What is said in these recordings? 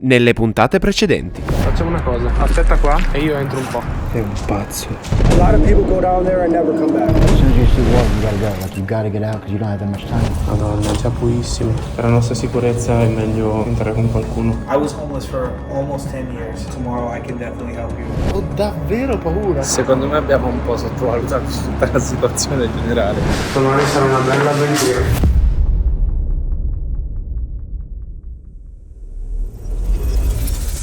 nelle puntate precedenti. Facciamo una cosa, aspetta qua e io entro un po'. Sei un pazzo. A lot of people go down there and never come back. As soon as you see water, you gotta go. Like, you gotta get out because you don't have that much time. Madonna, è già purissimo. Per la nostra sicurezza è meglio entrare con qualcuno. I was homeless for almost 10 years. Tomorrow I can definitely help you. Ho davvero paura. Secondo me abbiamo un po' sottovalutato tutta la situazione generale. Domani sarà una bella avventura.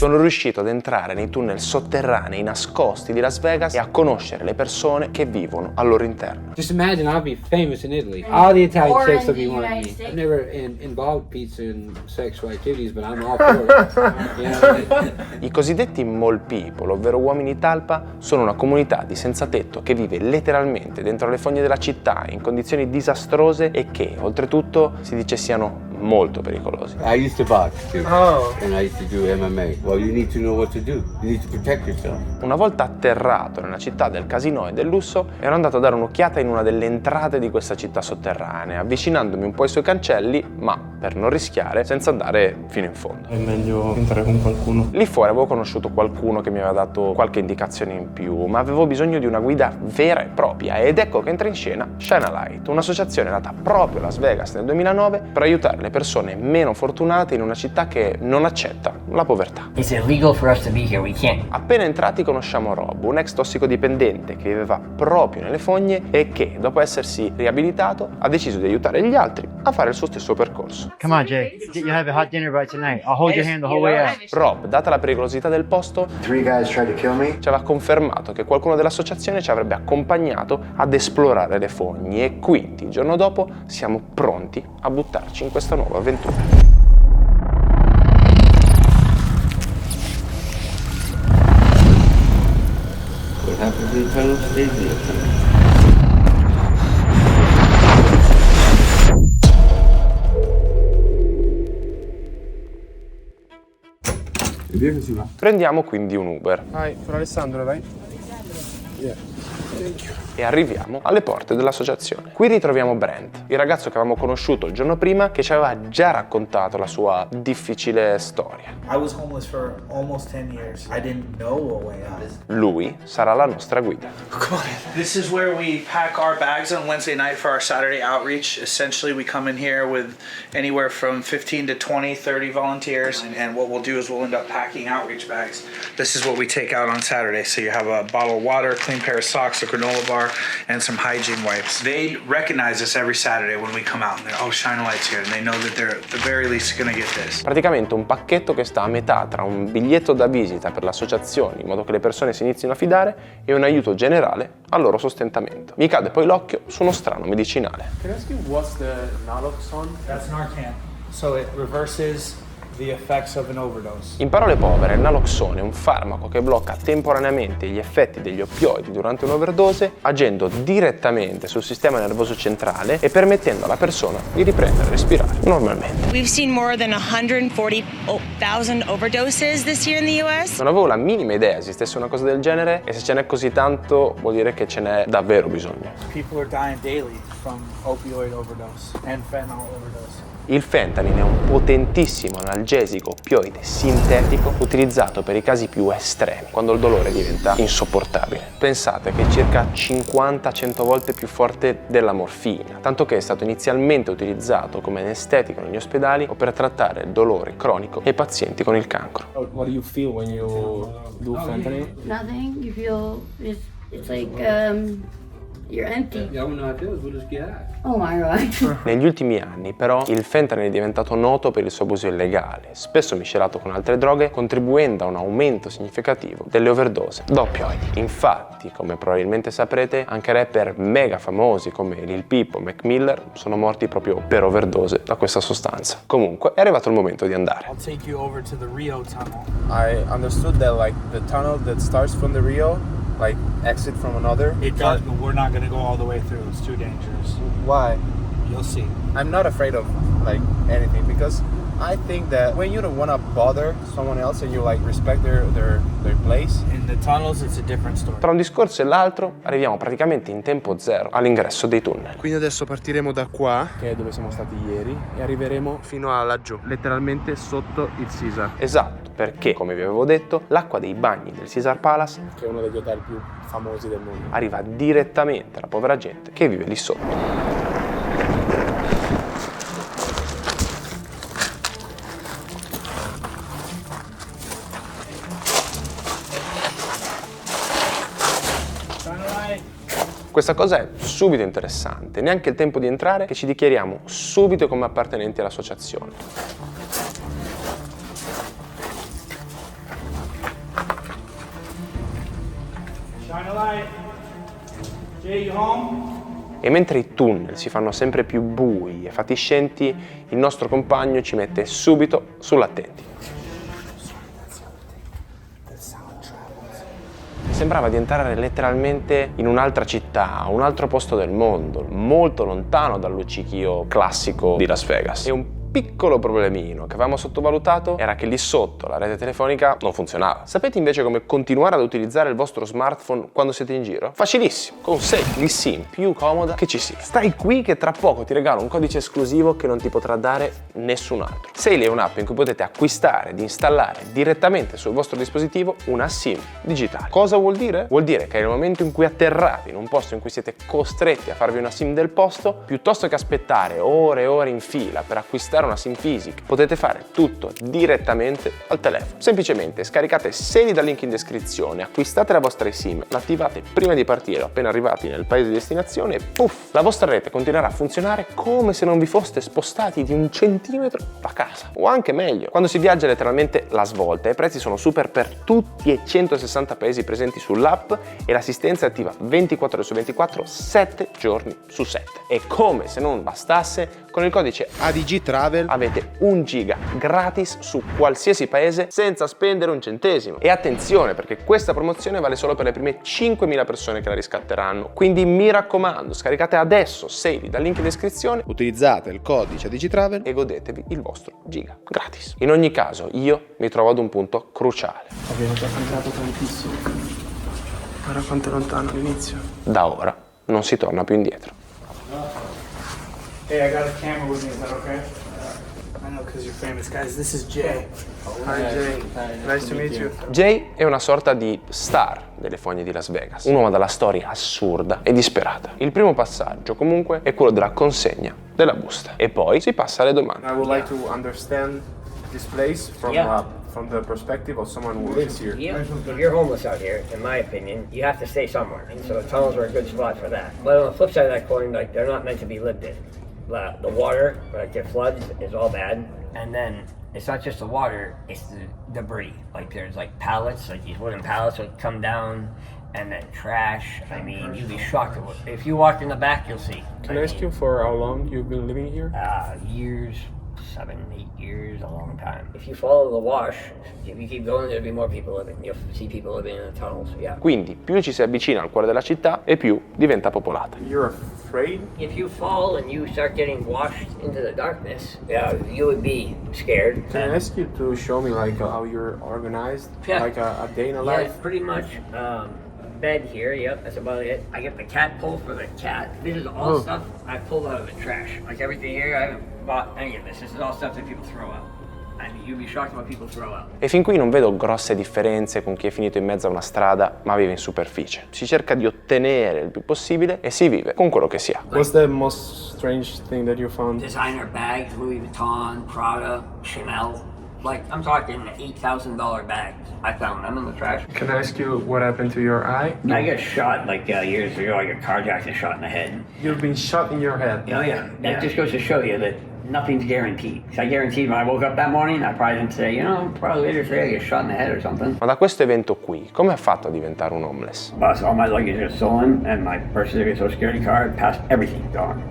Sono riuscito ad entrare nei tunnel sotterranei nascosti di Las Vegas e a conoscere le persone che vivono al loro interno. Just imagine I'll be famous in Italy. All the Italian Or chicks in will be the wanting United me. States. I've never involved pizza in sexual activities, but I'm all for it. You know? I cosiddetti mall people, ovvero uomini talpa, sono una comunità di senza tetto che vive letteralmente dentro le fogne della città in condizioni disastrose e che, oltretutto, si dice siano molto pericolosi. I used to box too, Oh. and I used to do MMA. Well, you need to know what to do. You need to protect yourself. Una volta atterrato nella città del casino e del lusso, ero andato a dare un'occhiata in una delle entrate di questa città sotterranea, avvicinandomi un po' ai suoi cancelli, ma per non rischiare, senza andare fino in fondo. È meglio entrare con qualcuno. Lì fuori avevo conosciuto qualcuno che mi aveva dato qualche indicazione in più, ma avevo bisogno di una guida vera e propria, ed ecco che entra in scena Shine a Light, un'associazione nata proprio a Las Vegas nel 2009 per aiutare le persone meno fortunate in una città che non accetta la povertà. It's illegal for us to be here. We can't. Appena entrati conosciamo Rob, un ex tossicodipendente che viveva proprio nelle fogne e che, dopo essersi riabilitato, ha deciso di aiutare gli altri a fare il suo stesso percorso. Come on, Jay. You have a hot dinner by tonight. I'll hold your hand the whole way out. Rob, data la pericolosità del posto, 3 guys tried to kill me. ci aveva confermato che qualcuno dell'associazione ci avrebbe accompagnato ad esplorare le fogne e quindi, il giorno dopo, siamo pronti a buttarci in questa nuova avventura. What happens in the tunnel stays in the tunnel. Vediamo che si va. Prendiamo quindi un Uber Vai, con Alessandro, vai. e arriviamo alle porte dell'associazione. Qui ritroviamo Brent, il ragazzo che avevamo conosciuto il giorno prima, che ci aveva già raccontato la sua difficile storia. I was homeless for almost 10 years. I didn't know a way out. Lui sarà la nostra guida. This is where we pack our bags on Wednesday night for our Saturday outreach. Essentially, we come in here with anywhere from 15 to 20, 30 volunteers. And what we'll do is we'll end up packing outreach bags. This is what we take out on Saturday. So you have a bottle of water, a clean pair of socks, a granola bar, and some hygiene wipes. They recognize us every Saturday when we come out. And they're, oh, Shine a Light's here. And they know that they're at the very least going to get this. Praticamente un pacchetto che sta a metà tra un biglietto da visita per l'associazione in modo che le persone si inizino a fidare e un aiuto generale al loro sostentamento. Mi cade poi l'occhio su uno strano medicinale. Can I ask you what's the naloxone? That's Narcan. So it reverses the effects of an overdose. In parole povere, il naloxone è un farmaco che blocca temporaneamente gli effetti degli oppioidi durante un'overdose, agendo direttamente sul sistema nervoso centrale e permettendo alla persona di riprendere a respirare normalmente. We've seen more than 140,000 overdoses this year in the US. Non avevo la minima idea esistesse una cosa del genere e se ce n'è così tanto vuol dire che ce n'è davvero bisogno. People are dying daily from opioid overdose and fentanyl overdose. Il fentanyl è un potentissimo analgesico oppioide sintetico utilizzato per i casi più estremi, quando il dolore diventa insopportabile. Pensate che è circa 50-100 volte più forte della morfina, tanto che è stato inizialmente utilizzato come anestetico negli ospedali o per trattare il dolore cronico ai pazienti con il cancro. What do you feel when you do fentanyl? Nothing. You feel it's like you're empty. Yeah, when I feel, we'll just get out. Oh my god. Negli ultimi anni, però, il fentanyl è diventato noto per il suo abuso illegale, spesso miscelato con altre droghe, contribuendo a un aumento significativo delle overdose da oppioidi. Infatti, come probabilmente saprete, anche rapper mega famosi come Lil Peep o Mac Miller sono morti proprio per overdose da questa sostanza. Comunque, è arrivato il momento di andare. I'll take you over to the Rio tunnel. I understood that like the tunnel that starts from the Rio, like exit from another. It does, but we're not going to go all the way through. It's too dangerous. Why? You'll see. I'm not afraid of like anything because I think that when you don't want to bother someone else and you like respect their place, in the tunnels it's a different story. Tra un discorso e l'altro arriviamo praticamente in tempo zero all'ingresso dei tunnel. Quindi adesso partiremo da qua, che è dove siamo stati ieri, e arriveremo fino a laggiù, letteralmente sotto il Caesar, Esatto, perché come vi avevo detto, l'acqua dei bagni del Caesar Palace che è uno degli hotel più famosi del mondo. arriva direttamente alla povera gente che vive lì sotto. Questa cosa è subito interessante, neanche il tempo di entrare che ci dichiariamo subito come appartenenti all'associazione. Shine a light. Jay, you home? E mentre i tunnel si fanno sempre più bui e fatiscenti, il nostro compagno ci mette subito sull'attenti. Sembrava di entrare letteralmente in un'altra città, un altro posto del mondo, molto lontano dal luccichio classico di Las Vegas. E un piccolo problemino che avevamo sottovalutato era che lì sotto la rete telefonica non funzionava. Sapete invece come continuare ad utilizzare il vostro smartphone quando siete in giro? Facilissimo, con Sail, l'eSIM più comoda che ci sia. Stai qui che tra poco ti regalo un codice esclusivo che non ti potrà dare nessun altro. Sail è un'app in cui potete acquistare ed installare direttamente sul vostro dispositivo una SIM digitale. Cosa vuol dire? Vuol dire che nel momento in cui atterrate in un posto in cui siete costretti a farvi una SIM del posto, piuttosto che aspettare ore e ore in fila per acquistare una SIM fisica, potete fare tutto direttamente al telefono. Semplicemente scaricate Sail dal link in descrizione, acquistate la vostra SIM, l'attivate prima di partire, appena arrivati nel paese di destinazione e puff, la vostra rete continuerà a funzionare come se non vi foste spostati di un centimetro da casa. O anche meglio, quando si viaggia letteralmente la svolta, i prezzi sono super per tutti e 160 paesi presenti sull'app e l'assistenza è attiva 24 ore su 24, 7 giorni su 7. E come se non bastasse, con il codice ADG Travel avete 1 giga gratis su qualsiasi paese senza spendere un centesimo. E attenzione, perché questa promozione vale solo per le prime 5.000 persone che la riscatteranno. Quindi mi raccomando, scaricate adesso Sail dal link in descrizione, utilizzate il codice ADG Travel e godetevi il vostro giga gratis. In ogni caso, io mi trovo ad un punto cruciale. abbiamo già cambiato tantissimo. Guarda quanto è lontano all'inizio. Da ora non si torna più indietro. Hey, I got a camera with me. Is that okay? I know because you're famous, guys. This is Jay. Hi Jay, nice to meet you. Jay è una sorta di star delle fogne di Las Vegas, un uomo dalla storia assurda e disperata. Il primo passaggio comunque è quello della consegna della busta e poi si passa alle domande. I would like to understand this place from the perspective of someone who lives here. If you're homeless out here, in my opinion, you have to stay somewhere. And so the tunnels are a good spot for that. But on the flip side of that coin, like, they're not meant to be lived in. The water, like it floods, is all bad. And then it's not just the water, it's the debris. Like there's like pallets, like these wooden pallets would come down, and then trash. I mean, you'd be shocked. If you walk in the back, you'll see. Can I ask you for how long you've been living here? Years, 7, 8 years, a long time. If you follow the wash, if you keep going, there'll be more people living. You'll see people living in the tunnels, yeah. Quindi più ci si avvicina al cuore della città e più diventa popolata. You're afraid? If you fall and you start getting washed into the darkness, yeah, you would be scared. Can I ask you to show me like how you're organized? Yeah. Like a day in a Yeah, life? pretty much. Bed here, yep, that's about it. I get the cat pole for the cat. This is all stuff I pulled out of the trash. Like everything here, I haven't bought any of this. This is all stuff that people throw out. And you'd be shocked what people throw out. E fin qui non vedo grosse differenze con chi è finito in mezzo a una strada ma vive in superficie. Si cerca di ottenere il più possibile e si vive con quello che si ha. What's the most strange thing that you found? Designer bags, Louis Vuitton, Prada, Chanel. Like, I'm talking $8,000 bags. I found them in the trash. Can I ask you what happened to your eye? I got shot like years ago. I got carjacked and shot in the head. You've been shot in your head. Oh yeah. That just goes to show you that nothing's guaranteed. I guaranteed when I woke up that morning, I probably didn't say, probably later today I get shot in the head or something. Ma da questo evento qui, come ha fatto a diventare un homeless? But all my luggage was stolen and my birth certificate, social security card, passed everything gone.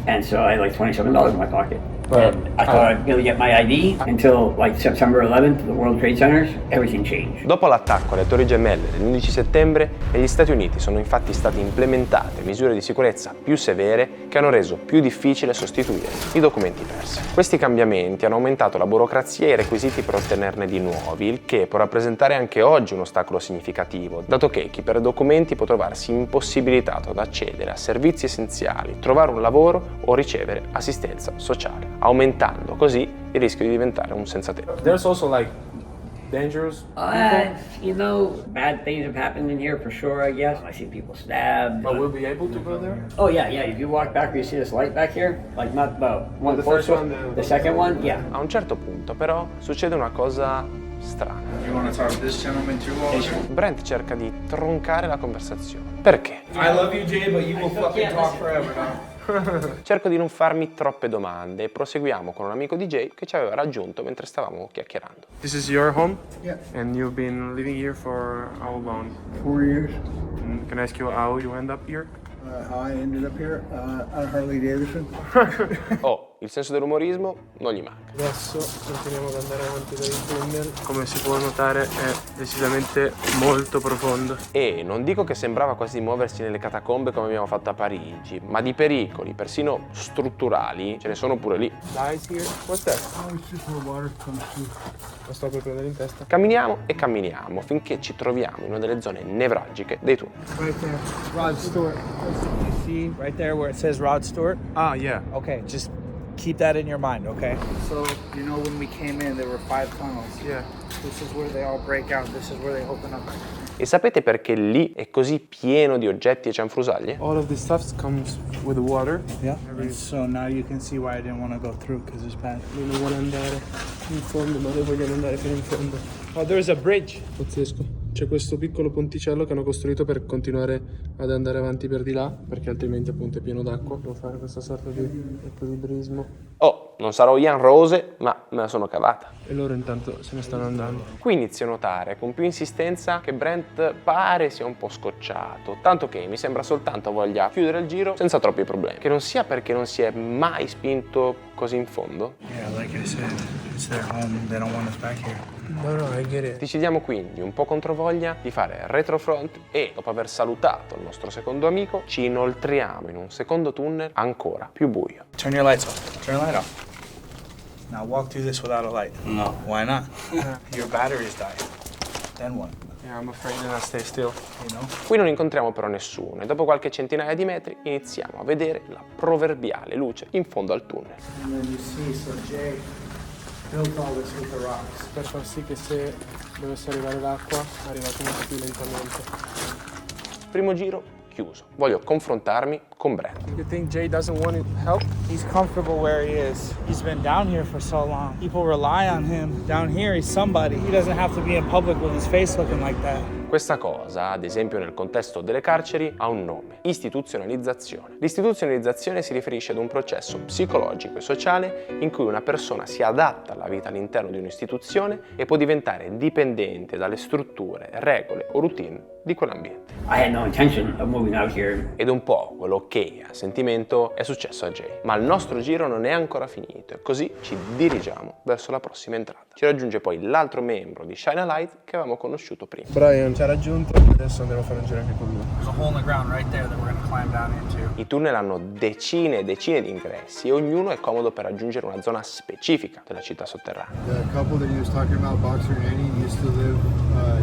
And so I had like $27 in my pocket. And I thought I'd be able to get my ID until like September 11th, the World Trade Centers, everything changed. Dopo l'attacco alle Torri Gemelle dell'11 settembre, negli Stati Uniti sono infatti state implementate misure di sicurezza più severe che hanno reso più difficile sostituire i documenti persi. Questi cambiamenti hanno aumentato la burocrazia e i requisiti per ottenerne di nuovi, il che può rappresentare anche oggi un ostacolo significativo, dato che chi perde documenti può trovarsi impossibilitato ad accedere a servizi essenziali, trovare un lavoro o ricevere assistenza sociale, aumentando così il rischio di diventare un senza tetto. There's also like dangerous people. You know, bad things have happened in here for sure, I guess. I see people stabbed. But we'll be able to go there? Oh yeah. If you walk back, you see this light back here, like not the one, The first one, the second one, yeah. A un certo punto però succede una cosa strana. You want to talk to this gentleman too, Walter? Brent cerca di troncare la conversazione. Perché? I love you, Jay, but you will fucking talk forever now. Cerco di non farmi troppe domande e proseguiamo con un amico DJ che ci aveva raggiunto mentre stavamo chiacchierando. This is your home? Yeah. And you've been living here for how long? 4 years. Can I ask you how you end up here? How I ended up here on Harley Davidson. Oh, il senso dell'umorismo non gli manca. Adesso continuiamo ad andare avanti per il tunnel. Come si può notare è decisamente molto profondo. E non dico che sembrava quasi di muoversi nelle catacombe come abbiamo fatto a Parigi, ma di pericoli, persino strutturali, ce ne sono pure lì. Guys here, what's that? Oh, it's just where water comes through. Lo sto per prendere in testa. Camminiamo e camminiamo finché ci troviamo in una delle zone nevralgiche dei tunnel. Right there, Rod Stewart. You see right there where it says Rod Stewart? Ah, yeah. Okay, just keep that in your mind, okay? So, you know when we came in, there were 5 tunnels. Yeah. This is where they all break out. This is where they open up. E sapete perché lì è così pieno di oggetti e cianfrusaglie? All of this stuff comes with the water. Yeah. So now you can see why I didn't want to go through, because it's bad. Lui non vuole andare in fondo, ma noi vogliamo andare fino in fondo. Oh, there's a bridge. Pazzesco. C'è questo piccolo ponticello che hanno costruito per continuare ad andare avanti per di là, perché altrimenti appunto è pieno d'acqua. Devo fare questa sorta di equilibrismo. Oh, non sarò Ian Rose, ma me la sono cavata. E loro intanto se ne stanno andando. Qui inizio a notare con più insistenza che Brent pare sia un po' scocciato, tanto che mi sembra soltanto voglia chiudere il giro senza troppi problemi. Che non sia perché non si è mai spinto così in fondo? Yeah, like I said, it's their home. They don't want us back here. No, I get it. Decidiamo quindi, un po' controvoglia, di fare retrofront e, dopo aver salutato il nostro secondo amico, ci inoltriamo in un secondo tunnel ancora più buio. Turn your lights off. Turn the light off. Now walk through this without a light. No. Why not? Your batteries die. Then what? Yeah, I'm afraid that I stay still. You know? Qui non incontriamo però nessuno e dopo qualche centinaia di metri iniziamo a vedere la proverbiale luce in fondo al tunnel. And then you see, so Jay built all this with the rocks. Per far sì che se dovesse arrivare l'acqua arriva comunque più lentamente. Primo giro chiuso. Voglio confrontarmi con Brent. You think Jay doesn't want help? He's comfortable where he is. He's been down here for so long. People rely on him. Down here, he's somebody. He doesn't have to be in public with his face looking like that. Questa cosa, ad esempio nel contesto delle carceri, ha un nome: istituzionalizzazione. L'istituzionalizzazione si riferisce ad un processo psicologico e sociale in cui una persona si adatta alla vita all'interno di un'istituzione e può diventare dipendente dalle strutture, regole o routine di quell'ambiente. I had no intention of moving out here. Ed un po' quello che a sentimento è successo a Jay. Ma il nostro giro non è ancora finito e così ci dirigiamo verso la prossima entrata. Ci raggiunge poi l'altro membro di Shine a Light che avevamo conosciuto prima. Brian ci ha raggiunto, adesso andremo a fare un giro anche con lui. There's a hole in the ground right there that we're going to climb down into. I tunnel hanno decine e decine di ingressi e ognuno è comodo per raggiungere una zona specifica della città sotterranea. The couple that he was talking about, Boxer and Annie, used to live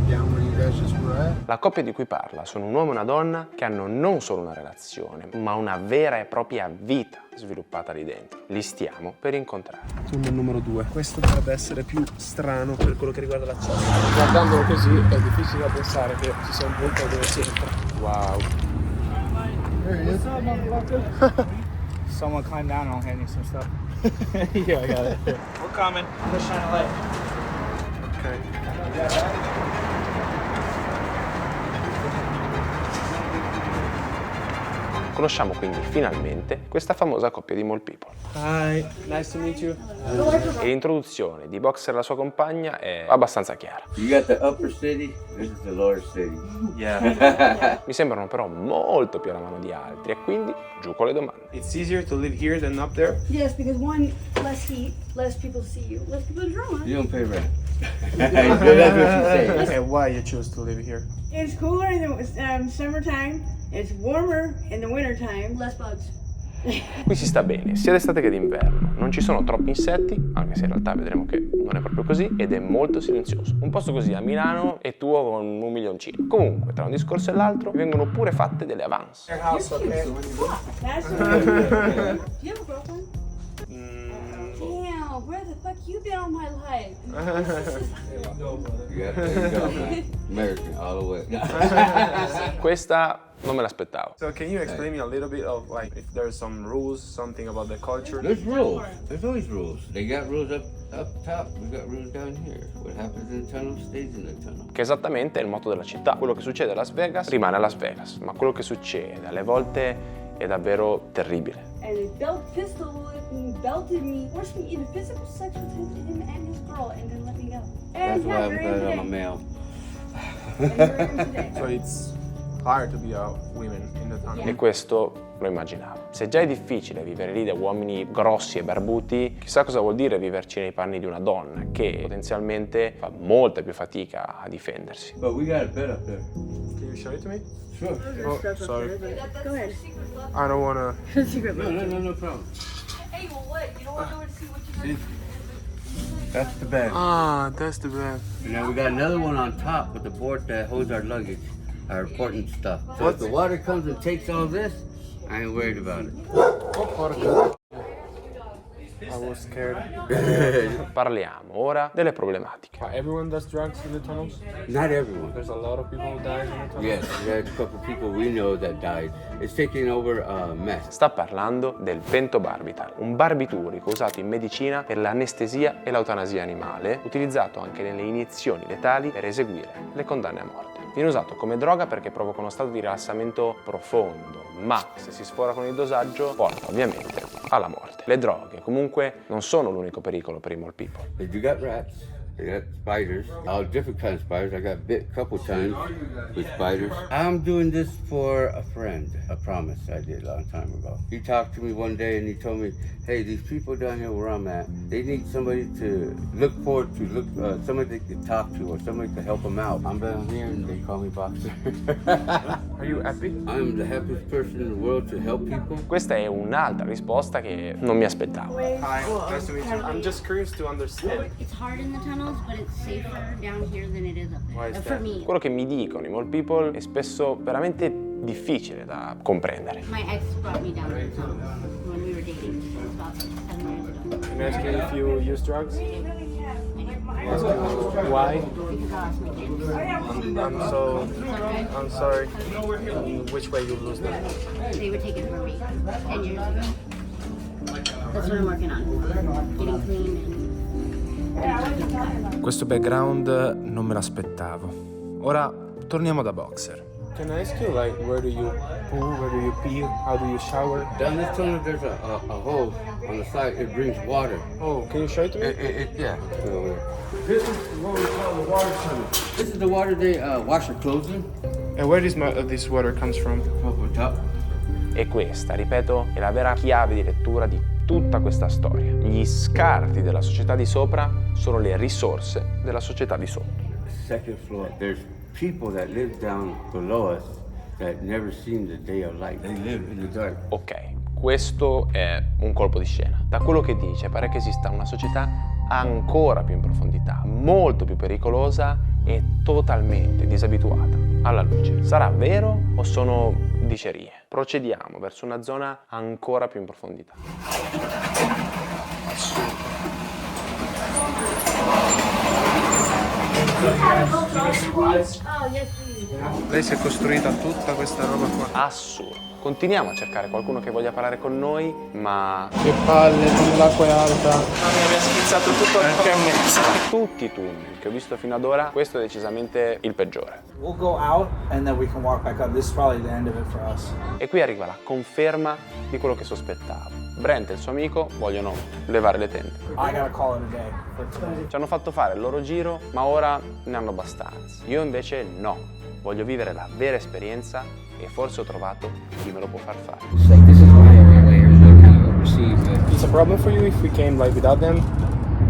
down where you guys just were at. La coppia di cui parla sono un uomo e una donna che hanno non solo una relazione, ma una vera e propria vita sviluppata lì dentro. Li stiamo per incontrare. Tunnel numero 2. Questo dovrebbe essere più strano per quello che riguarda l'accesso. Guardandolo così è difficile da pensare che ci sia un punto dove si entra. Wow. What's up, motherfucker? Someone climb down and I'll hand you some stuff. Yeah, I got it. We're coming. I'm gonna shine a light. Ok. Conosciamo quindi finalmente questa famosa coppia di Mall People. Hi, nice to meet you. E l'introduzione di Boxer e la sua compagna è abbastanza chiara. You got the upper city, this is the lower city. Mi sembrano però molto più alla mano di altri e quindi giù con le domande. It's easier to live here than up there? Yes, because one, less heat, less people see you, less people in drama. You don't pay rent. That's what she said. Okay, why you choose to live here? It's cooler in the summertime. It's warmer in the wintertime. Less bugs. Qui si sta bene, sia d'estate che d'inverno. Non ci sono troppi insetti, anche se in realtà vedremo che non è proprio così, ed è molto silenzioso. Un posto così a Milano è tuo con 1 milioncino. Comunque, tra un discorso e l'altro, vengono pure fatte delle avance. That's Do you have a girlfriend? Damn, where the fuck you been all my life? Yeah, there you go. American all the way. Questa non me l'aspettavo. So can you explain me a little bit of like if there's some rules, something about the culture? There's rules. There's always rules. They got rules up top. We got rules down here. What happens in the tunnel stays in the tunnel. Che esattamente è il motto della città. Quello che succede a Las Vegas rimane a Las Vegas, ma quello che succede alle volte è davvero terribile. And they belted me, forced me into physical sex with him and his girl, and then let me go. That's And why now I'm you're glad in I'm a today. male. And you're in today. So it's hard to be a woman in the tunnel. E questo lo immaginavo. Se già è difficile vivere lì da uomini grossi e barbuti, chissà cosa vuol dire viverci nei panni di una donna che potenzialmente fa molta più fatica a difendersi. But we got a bed up there. Can you show it to me? Sure. Oh, sorry. Go ahead. I don't wanna. Secret No problem. Hey, well, what? You don't want to go and see what you See? That's the bed. Ah, that's the bed. And then we got another one on top with the board that holds our luggage, our important stuff. So if the water comes and takes all this, I ain't worried about it. Oh, porca. I was scared. Parliamo ora delle problematiche. Everyone does drugs in the tunnels? Not everyone. There's a lot of people who die in the tunnels? Yes, there's a couple people we know that died. It's taking over meth. Sta parlando del pentobarbital, un barbiturico usato in medicina per l'anestesia e l'eutanasia animale, utilizzato anche nelle iniezioni letali per eseguire le condanne a morte. Viene usato come droga perché provoca uno stato di rilassamento profondo, ma se si sfora con il dosaggio porta ovviamente alla morte. Le droghe comunque non sono l'unico pericolo per i Mall People. You got rats, you got spiders, all different kinds of spiders. I got bit a couple times with spiders. I'm doing this for a friend, a promise I did a long time ago. He talked to me one day and he told me, hey, these people down here where I'm at, they need somebody to look forward to, somebody they can talk to or somebody to help them out. I'm down here and they call me Boxer. Are you happy? I'm the happiest person in the world to help people. Questa è un'altra risposta che non mi aspettavo. Hi, nice to meet you. I'm just curious to understand. It's hard in the tunnels, but it's safer down here than it is up there. Why is For that? me. Quello che mi dicono i Mall People è spesso veramente difficile da comprendere. My ex brought me down to the tunnels when we were dating. It was about 7 years ago. Can I ask you if you use drugs? Ask you why? Because I lost my kids. I'm sorry. Which way you lose them? They were taken from me 10 years ago. That's what I'm working on. Getting clean and Questo background non me l'aspettavo. Ora torniamo da Boxer. Can I ask you, like, where do you poo, where do you pee, how do you shower? Down this tunnel, there's a hole on the side. It brings water. Oh, can you show it to me? Yeah. This is what we call the water tunnel. This is the water they wash their clothes in. And where this water comes from? Up on top. E questa, ripeto, è la vera chiave di lettura di tutta questa storia. Gli scarti della società di sopra sono le risorse della società di sotto. Second floor. There's people that live down below us that never seen the day of light. They live in the dark. Ok, questo è un colpo di scena. Da quello che dice pare che esista una società ancora più in profondità, molto più pericolosa e totalmente disabituata alla luce. Sarà vero o sono dicerie? Procediamo verso una zona ancora più in profondità. Oh, yes, please. Lei si è costruita tutta questa roba qua. Assurdo. Continuiamo a cercare qualcuno che voglia parlare con noi, ma Che palle, quando l'acqua è alta. Mi aveva schizzato tutto anche a me. tutti i tunnel che ho visto fino ad ora, questo è decisamente il peggiore. We'll go out and then we can walk back up. This is probably the end of it for us. E qui arriva la conferma di quello che sospettavo. Brent e il suo amico vogliono levare le tende. I gotta call it a day for today. Ci hanno fatto fare il loro giro, ma ora ne hanno abbastanza. Io invece no. Voglio vivere la vera esperienza e forse ho trovato chi me lo può far fare. It's like, this is my area where it's really kind of overseas, but It's a problem for you if we came like without them?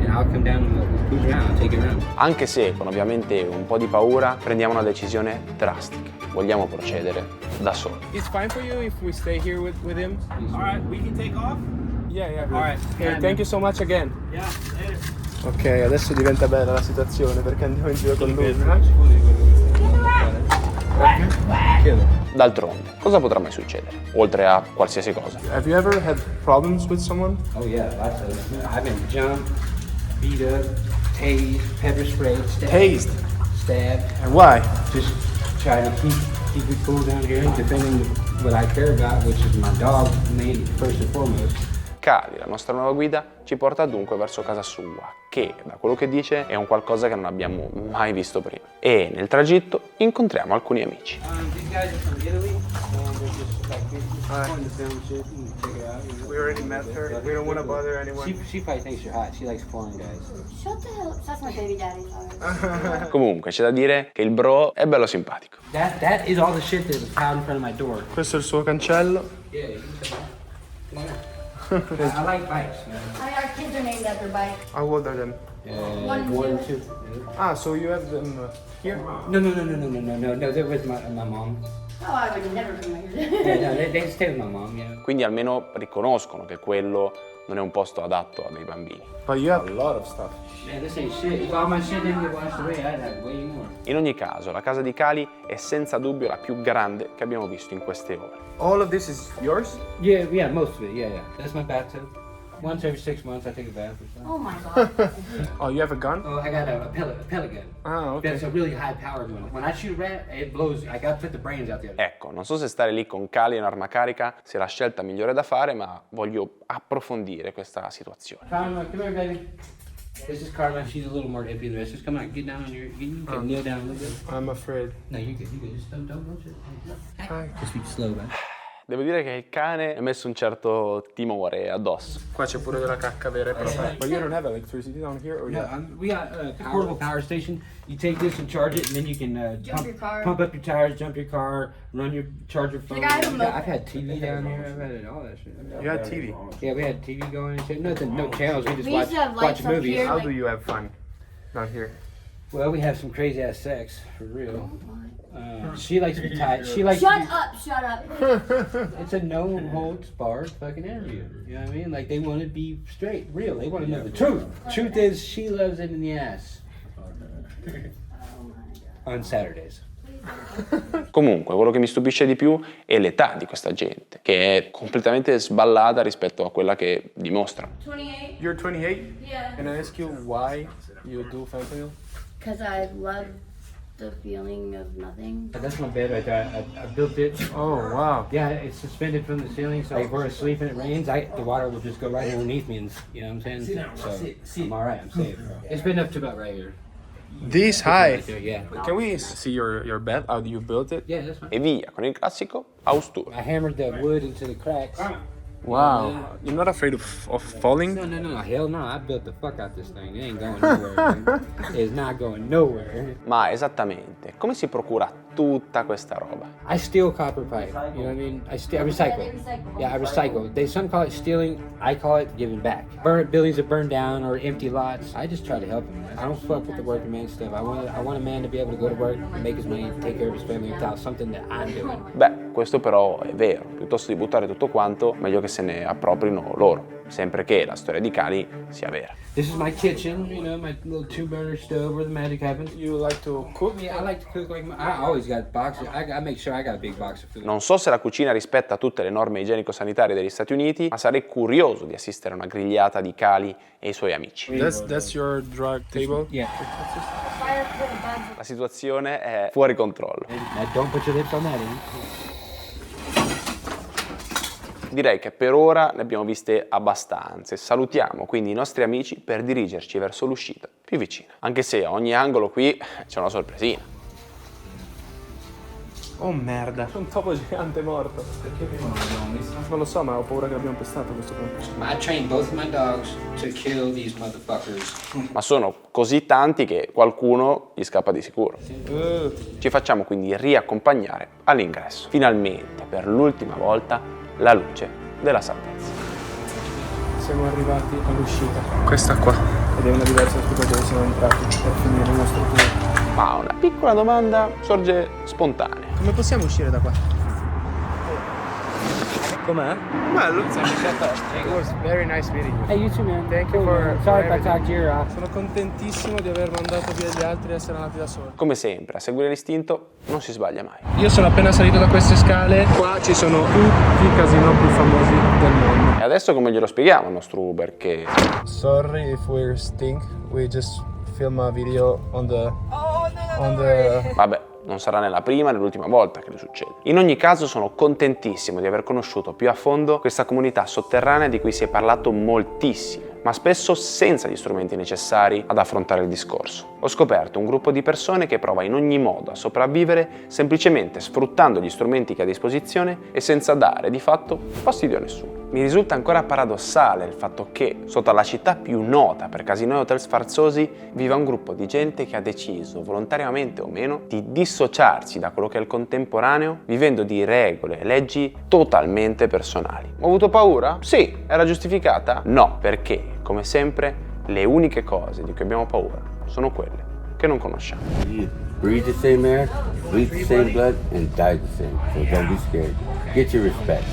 and I'll come down and we'll move around, I'll take it around. Anche se con ovviamente un po' di paura prendiamo una decisione drastica. Vogliamo procedere da soli. It's fine for you if we stay here with him? All right, we can take off. Yeah, yeah. All right. Hey, thank you so much again. Yeah, later. Ok, adesso diventa bella la situazione perché andiamo in giro con lui. D'altronde, cosa potrà mai succedere? Oltre a qualsiasi cosa. Have you ever had problems with someone? Oh yeah, lots of them. I've been jumped, beat up, tased, pepper sprayed, stabbed. Tased? Stabbed. And why? Just trying to keep it cool down here, defending what I care about, which is my dog, main first and foremost. Cali, la nostra nuova guida, ci porta dunque verso casa sua, che da quello che dice è un qualcosa che non abbiamo mai visto prima. E nel tragitto incontriamo alcuni amici. These guys are from Italy, and they're just like fun to film shit and check it out. You know? We already met her. We don't want to bother anyone. She probably thinks you're hot. She likes foreign guys. Shut the hell up. That's my baby daddy. Sorry. Comunque c'è da dire che il bro è bello simpatico. That is all the shit that was piled in front of my door. Questo è il suo cancello. Yeah, you can tell. Come on. I like bikes, man. Our kids are named after bikes. How old are them? One and One, two. two. Ah, so you have them here? No. They're with my mom. Oh, I would never bring my Yeah, no, they stay with my mom. Yeah. Quindi almeno riconoscono che quello non è un posto adatto a dei bambini. But you have a lot of stuff. Man, this ain't shit. If all my shit didn't get washed away, I'd have way more. In ogni caso, la casa di Cali è senza dubbio la più grande che abbiamo visto in queste ore. All of this is yours? Yeah, most of it. Yeah. That's my bathtub. Once every 6 months, I take a bath or something. Oh my god. Oh, you have a gun? Oh, I got a pellet gun. Ah, okay. That's a really high-powered one. When I shoot a rat, it blows. I got to put the brains out there. Ecco, non so se stare lì con Cali in arma carica sia la scelta migliore da fare, ma voglio approfondire questa situazione. Karma, come here, baby. This is Karma. She's a little more hippie than the rest. Just come on, get down on your. You can kneel down a little bit. I'm afraid. No, you're good. You're good. Just don't rush it. Hi. Just be slow, man. Devo dire che il cane ha messo un certo timore addosso. Qua c'è pure della cacca vera e propria. But you don't have electricity down here, or Yeah, we got a portable power station. You take this and charge it, and then you can Jump your car. pump up your tires, jump your car, charge your phone. Like I don't know. I've had TV down here. I've had all that shit. You had TV? Yeah, we had TV going and shit. Nothing, no channels. We just We used to have watch lights up movies. here. How do you have fun down here? Well, we have some crazy ass sex for real. She likes to be tight. She likes. Shut up. It's a no holds barred fucking interview. You know what I mean? Like they want to be straight, real. They want to know the truth. Truth is, she loves it in the ass. On Saturdays. Comunque, quello che mi stupisce di più è l'età di questa gente, che è completamente sballata rispetto a quella che dimostrano. 28. You're 28? Yeah. Can I ask you why you do fentanyl? Because I love the feeling of nothing. That's my bed right there. I built it. Oh, wow. Yeah, it's suspended from the ceiling, so if we're asleep and it rains, the water will just go right underneath me, and you know what I'm saying? So I'm all right. I'm safe. It's been up to about right here. This high? Right there, yeah. Can we see your bed? How you built it? Yeah, that's fine. E via con il classico Austur. I hammered the wood into the cracks. Wow. You're not afraid of falling? No. Hell no. I built the fuck out this thing. It ain't going nowhere. Man. It's not going nowhere. Ma esattamente, come si procura tutta questa roba? I steal copper pipe. You know what I mean? I recycle. Yeah, I recycle. Some call it stealing. I call it giving back. Buildings that burn down or empty lots. I just try to help them. I don't fuck with the working man stuff. I want a man to be able to go to work and make his money, take care of his family without something that I'm doing. Beh, questo però è vero. Piuttosto di buttare tutto quanto, meglio che se ne approprino loro. sempre che la storia di Cali sia vera. This is my kitchen, you know, my little 2-burner stove where the magic happens. You like to cook? Yeah, I like to cook. I always got boxes. I make sure I got a big box of food. Non so se la cucina rispetta tutte le norme igienico-sanitarie degli Stati Uniti, ma sarei curioso di assistere a una grigliata di Cali e i suoi amici. That's your drug table? Yeah. La situazione è fuori controllo. Don't put your lips on that, Direi che per ora ne abbiamo viste abbastanza e salutiamo quindi i nostri amici per dirigerci verso l'uscita più vicina. Anche se a ogni angolo qui c'è una sorpresina. Oh merda, un topo gigante morto. Non lo so, ma ho paura che l'abbiamo pestato questo punto. I trained both of my dogs to kill these motherfuckers. Ma sono così tanti che qualcuno gli scappa di sicuro. Ci facciamo quindi riaccompagnare all'ingresso. Finalmente, per l'ultima volta, la luce della salvezza. Siamo arrivati all'uscita. Questa qua. Ed è una diversa da dove siamo entrati per finire il nostro tour. Ma una piccola domanda sorge spontanea. Come possiamo uscire da qua? Com'è? Bello. It was very nice meeting you. Hey, you too, man. Thank you for Sorry if I everything. talked your ear off. Sono contentissimo di aver mandato via gli altri e essere andati da soli. Come sempre, a seguire l'istinto non si sbaglia mai. Io sono appena salito da queste scale. Qua ci sono tutti i casino più famosi del mondo. E adesso come glielo spieghiamo al nostro Uber che... Sorry if we stink. We just film a video on the... Vabbè, non sarà né la prima né l'ultima volta che le succede. In ogni caso sono contentissimo di aver conosciuto più a fondo questa comunità sotterranea di cui si è parlato moltissimo, ma spesso senza gli strumenti necessari ad affrontare il discorso. Ho scoperto un gruppo di persone che prova in ogni modo a sopravvivere semplicemente sfruttando gli strumenti che ha a disposizione e senza dare di fatto fastidio a nessuno. Mi risulta ancora paradossale il fatto che, sotto la città più nota per casino e hotel sfarzosi, viva un gruppo di gente che ha deciso, volontariamente o meno, di dissociarsi da quello che è il contemporaneo, vivendo di regole e leggi totalmente personali. Ho avuto paura? Sì. Era giustificata? No, perché, come sempre, le uniche cose di cui abbiamo paura sono quelle che non conosciamo. Breathe the same air, bleed the same blood, and die the same. So don't be scared. Get your respect.